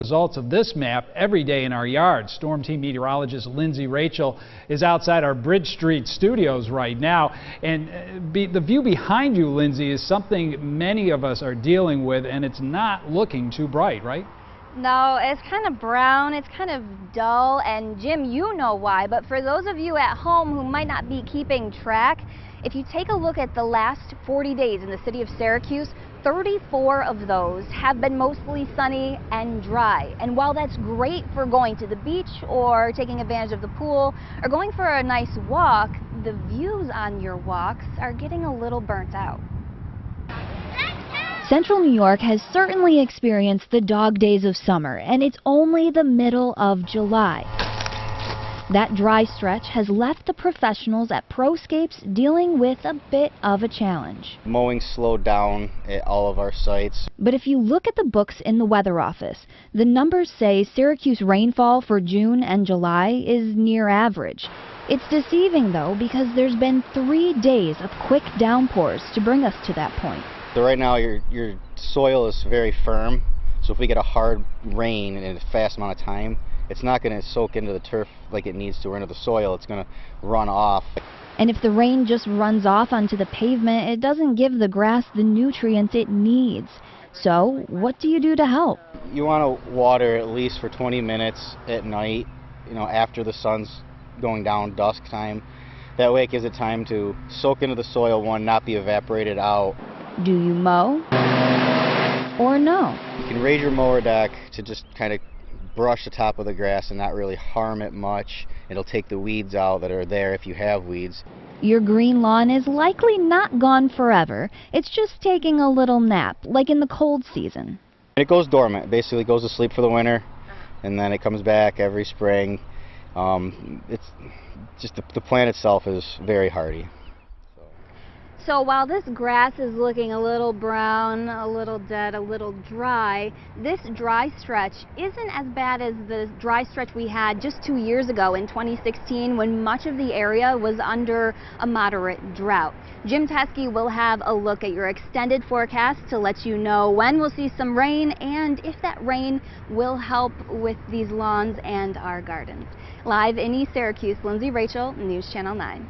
Results of this map every day in our yard. Storm Team meteorologist Lindsay Rachel is outside our Bridge Street studios right now. And the view behind you, Lindsay, is something many of us are dealing with, and it's not looking too bright, right? No, it's kind of brown, it's kind of dull, and Jim, you know why, but for those of you at home who might not be keeping track, if you take a look at the last 40 days in the city of Syracuse, 34 of those have been mostly sunny and dry. And while that's great for going to the beach or taking advantage of the pool or going for a nice walk, the views on your walks are getting a little burnt out. Central New York has certainly experienced the dog days of summer, and it's only the middle of July. That dry stretch has left the professionals at Proscapes dealing with a bit of a challenge. Mowing slowed down at all of our sites. But if you look at the books in the weather office, the numbers say Syracuse rainfall for June and July is near average. It's deceiving though, because there's been 3 days of quick downpours to bring us to that point. So right now your soil is very firm, so if we get a hard rain in a fast amount of time, it's not going to soak into the turf like it needs to or into the soil. It's going to run off. And if the rain just runs off onto the pavement, it doesn't give the grass the nutrients it needs. So what do you do to help? You want to water at least for 20 minutes at night, after the sun's going down, dusk time. That way it gives it time to soak into the soil, not be evaporated out. Do you mow or no? You can raise your mower deck to just kind of brush the top of the grass and not really harm it much. It'll take the weeds out that are there if you have weeds. Your green lawn is likely not gone forever. It's just taking a little nap, like in the cold season. It goes dormant. It basically goes to sleep for the winter, and then it comes back every spring. It's just the plant itself is very hardy. So while this grass is looking a little brown, a little dead, a little dry, this dry stretch isn't as bad as the dry stretch we had just 2 years ago in 2016 when much of the area was under a moderate drought. Jim Teskey will have a look at your extended forecast to let you know when we'll see some rain and if that rain will help with these lawns and our gardens. Live in East Syracuse, Lindsay Rachel, News Channel 9.